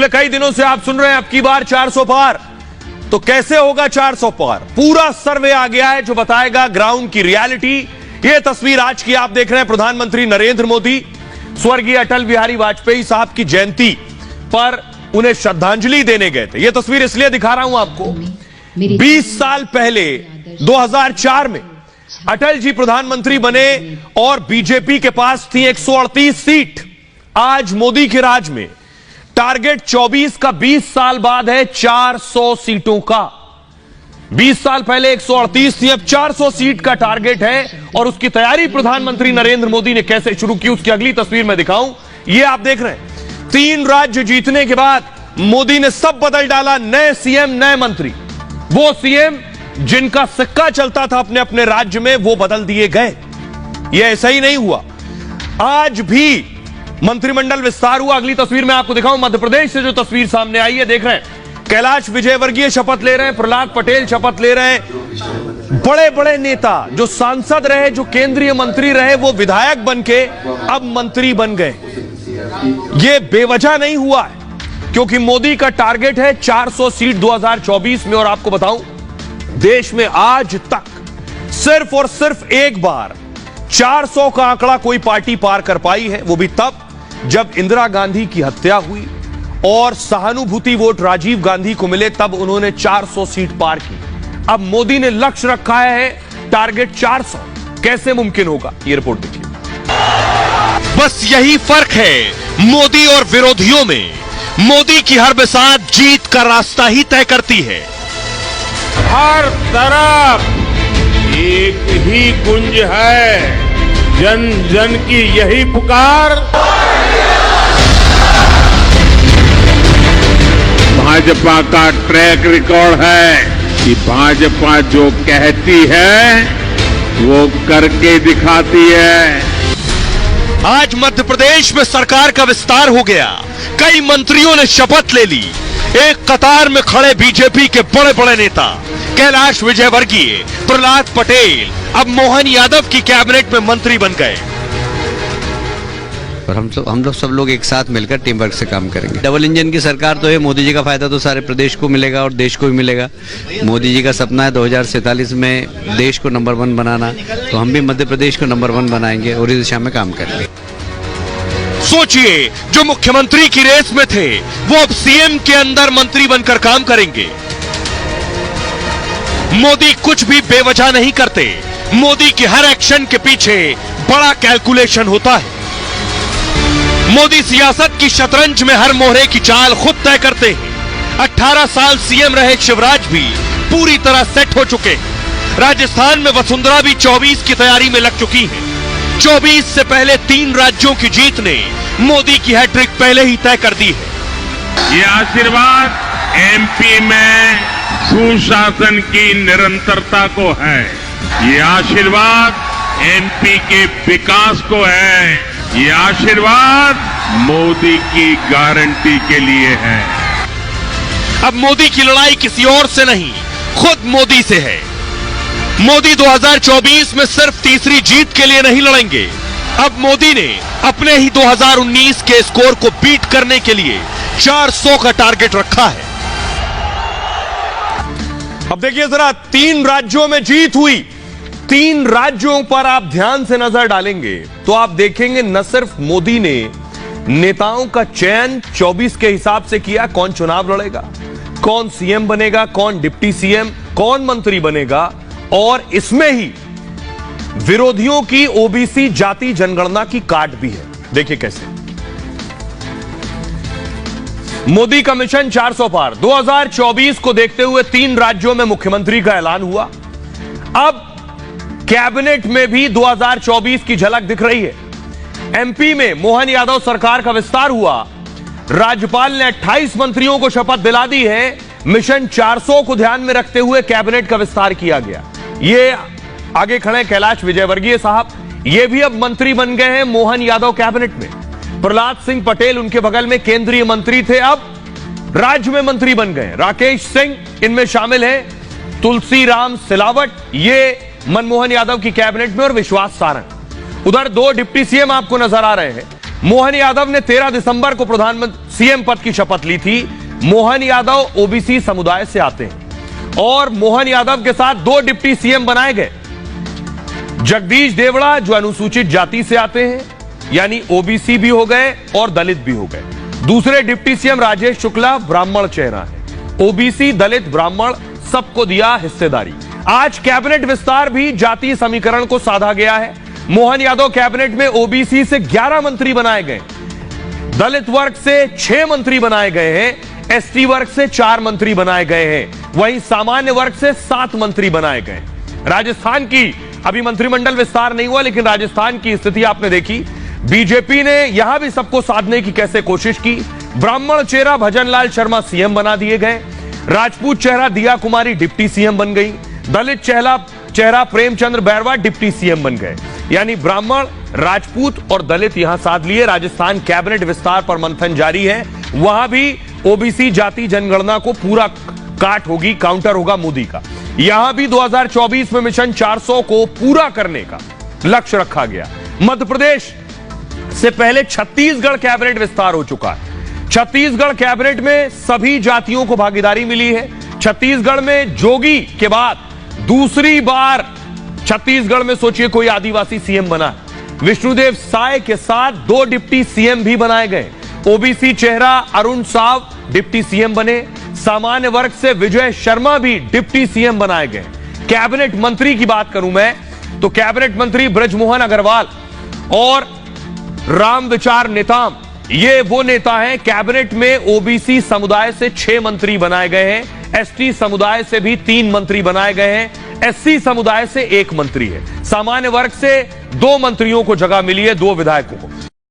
पिछले कई दिनों से आप सुन रहे हैं अब की बार 400 पार। तो कैसे होगा 400 पार? पूरा सर्वे आ गया है जो बताएगा ग्राउंड की रियलिटी। यह तस्वीर आज की आप देख रहे हैं, प्रधानमंत्री नरेंद्र मोदी स्वर्गीय अटल बिहारी वाजपेयी साहब की जयंती पर उन्हें श्रद्धांजलि देने गए थे। यह तस्वीर इसलिए दिखा रहा हूं आपको, 20 साल पहले 2004 में अटल जी प्रधानमंत्री बने और बीजेपी के पास थी 138 सीट। आज मोदी के राज में टारगेट 24 का 20 साल बाद है 400 सीटों का। 20 साल पहले 138 थी, अब 400 सीट का टारगेट है। और उसकी तैयारी प्रधानमंत्री नरेंद्र मोदी ने कैसे शुरू की, उसकी अगली तस्वीर में दिखाऊं। ये आप देख रहे हैं, 3 राज्य जीतने के बाद मोदी ने सब बदल डाला। नए सीएम, नए मंत्री। वो सीएम जिनका सिक्का चलता था अपने अपने राज्य में, वो बदल दिए गए। ये ऐसा ही नहीं हुआ, आज भी मंत्रिमंडल विस्तार हुआ। अगली तस्वीर में आपको दिखाऊं, मध्य प्रदेश से जो तस्वीर सामने आई है, देख रहे हैं कैलाश विजयवर्गीय शपथ ले रहे हैं, प्रहलाद पटेल शपथ ले रहे हैं। बड़े बड़े नेता जो सांसद रहे, जो केंद्रीय मंत्री रहे, वो विधायक बन के अब मंत्री बन गए। ये बेवजह नहीं हुआ है, क्योंकि मोदी का टारगेट है 400 सीट 2024 में। और आपको बताऊं, देश में आज तक सिर्फ और सिर्फ एक बार 400 का आंकड़ा कोई पार्टी पार कर पाई है, वो भी तब जब इंदिरा गांधी की हत्या हुई और सहानुभूति वोट राजीव गांधी को मिले, तब उन्होंने 400 सीट पार की। अब मोदी ने लक्ष्य रखा है टारगेट 400। कैसे मुमकिन होगा, ये रिपोर्ट देखिए। बस यही फर्क है मोदी और विरोधियों में। मोदी की हर बिसात जीत का रास्ता ही तय करती है। हर तरफ एक ही गुंज है, जन जन की यही पुकार। भाजपा का ट्रैक रिकॉर्ड है कि भाजपा जो कहती है वो करके दिखाती है। आज मध्य प्रदेश में सरकार का विस्तार हो गया, कई मंत्रियों ने शपथ ले ली। एक कतार में खड़े बीजेपी के बड़े बड़े नेता कैलाश विजयवर्गीय, प्रहलाद पटेल अब मोहन यादव की कैबिनेट में मंत्री बन गए। और हम लोग सब लोग एक साथ मिलकर टीम वर्क से काम करेंगे। डबल इंजन की सरकार तो है, मोदी जी का फायदा तो सारे प्रदेश को मिलेगा और देश को भी मिलेगा। मोदी जी का सपना है 2047 में देश को नंबर 1 बनाना, तो हम भी मध्य प्रदेश को नंबर 1 बनाएंगे और इस दिशा में काम करेंगे। सोचिए, जो मुख्यमंत्री की रेस में थे वो अब सीएम के अंदर मंत्री बनकर काम करेंगे। मोदी कुछ भी बेवजह नहीं करते। मोदी के हर एक्शन के पीछे बड़ा कैलकुलेशन होता है। मोदी सियासत की शतरंज में हर मोहरे की चाल खुद तय करते हैं। 18 साल सीएम रहे शिवराज भी पूरी तरह सेट हो चुके हैं। राजस्थान में वसुंधरा भी 24 की तैयारी में लग चुकी है। 24 से पहले 3 राज्यों की जीत ने मोदी की हैट्रिक पहले ही तय कर दी है। ये आशीर्वाद एमपी में सुशासन की निरंतरता को है। ये आशीर्वाद एमपी के विकास को है। ये आशीर्वाद मोदी की गारंटी के लिए है। अब मोदी की लड़ाई किसी और से नहीं, खुद मोदी से है। मोदी 2024 में सिर्फ तीसरी जीत के लिए नहीं लड़ेंगे। अब मोदी ने अपने ही 2019 के स्कोर को बीट करने के लिए 400 का टारगेट रखा है। अब देखिए जरा, 3 राज्यों में जीत हुई। 3 राज्यों पर आप ध्यान से नजर डालेंगे तो आप देखेंगे न सिर्फ मोदी ने नेताओं का चयन 24 के हिसाब से किया, कौन चुनाव लड़ेगा, कौन सीएम बनेगा, कौन डिप्टी सीएम, कौन मंत्री बनेगा, और इसमें ही विरोधियों की ओबीसी जाति जनगणना की काट भी है। देखिए कैसे मोदी का मिशन 400 पार 2024 को देखते हुए 3 राज्यों में मुख्यमंत्री का ऐलान हुआ। अब कैबिनेट में भी 2024 की झलक दिख रही है। एमपी में मोहन यादव सरकार का विस्तार हुआ। राज्यपाल ने 28 मंत्रियों को शपथ दिला दी है। मिशन 400 को ध्यान में रखते हुए कैबिनेट का विस्तार किया गया। ये आगे खड़े कैलाश विजयवर्गीय साहब, ये भी अब मंत्री बन गए हैं मोहन यादव कैबिनेट में। प्रहलाद सिंह पटेल उनके बगल में केंद्रीय मंत्री थे, अब राज्य में मंत्री बन गए। राकेश सिंह इनमें शामिल हैं। तुलसीराम सिलावट ये मनमोहन यादव की कैबिनेट में, और विश्वास सारंग। उधर 2 डिप्टी सीएम आपको नजर आ रहे हैं। मोहन यादव ने 13 दिसंबर को प्रधानमंत्री सीएम पद की शपथ ली थी। मोहन यादव ओबीसी समुदाय से आते हैं और मोहन यादव के साथ 2 डिप्टी सीएम बनाए गए। जगदीश देवड़ा जो अनुसूचित जाति से आते हैं, यानी ओबीसी भी हो गए और दलित भी हो गए। दूसरे डिप्टी सीएम राजेश शुक्ला ब्राह्मण चेहरा है। ओबीसी, दलित, ब्राह्मण सबको दिया हिस्सेदारी। आज कैबिनेट विस्तार भी जातीय समीकरण को साधा गया है। मोहन यादव कैबिनेट में ओबीसी से 11 मंत्री बनाए गए, दलित वर्ग से 6 मंत्री बनाए गए हैं, एसटी वर्ग से 4 मंत्री बनाए गए हैं, वहीं सामान्य वर्ग से 7 मंत्री बनाए गए। राजस्थान की अभी मंत्रिमंडल विस्तार नहीं हुआ, लेकिन राजस्थान की स्थिति आपने देखी। बीजेपी ने यहां भी सबको साधने की कैसे कोशिश की। ब्राह्मण चेहरा भजनलाल शर्मा सीएम बना दिए गए, राजपूत चेहरा दिया कुमारी डिप्टी सीएम बन गई, दलित चेहरा प्रेमचंद्र बैरवा डिप्टी सीएम बन गए। यानी ब्राह्मण, राजपूत और दलित यहां साध लिए। राजस्थान कैबिनेट विस्तार पर मंथन जारी है, वहां भी ओबीसी जाति जनगणना को पूरा काट होगी, काउंटर होगा मोदी का। यहां भी 2024 में मिशन 400 को पूरा करने का लक्ष्य रखा गया। मध्य प्रदेश से पहले छत्तीसगढ़ कैबिनेट विस्तार हो चुका है। छत्तीसगढ़ कैबिनेट में सभी जातियों को भागीदारी मिली है। छत्तीसगढ़ में जोगी के बाद दूसरी बार छत्तीसगढ़ में सोचिए कोई आदिवासी सीएम बना। विष्णुदेव साय के साथ 2 डिप्टी सीएम भी बनाए गए। ओबीसी चेहरा अरुण साव डिप्टी सीएम बने। सामान्य वर्ग से विजय शर्मा भी डिप्टी सीएम बनाए गए। कैबिनेट मंत्री की बात करूं मैं तो कैबिनेट मंत्री ब्रजमोहन अग्रवाल और रामविचार नेताम, ये वो नेता हैं। कैबिनेट में ओबीसी समुदाय से 6 मंत्री बनाए गए हैं, एसटी समुदाय से भी 3 मंत्री बनाए गए हैं, एससी समुदाय से 1 मंत्री है, सामान्य वर्ग से 2 मंत्रियों को जगह मिली है, 2 विधायकों को।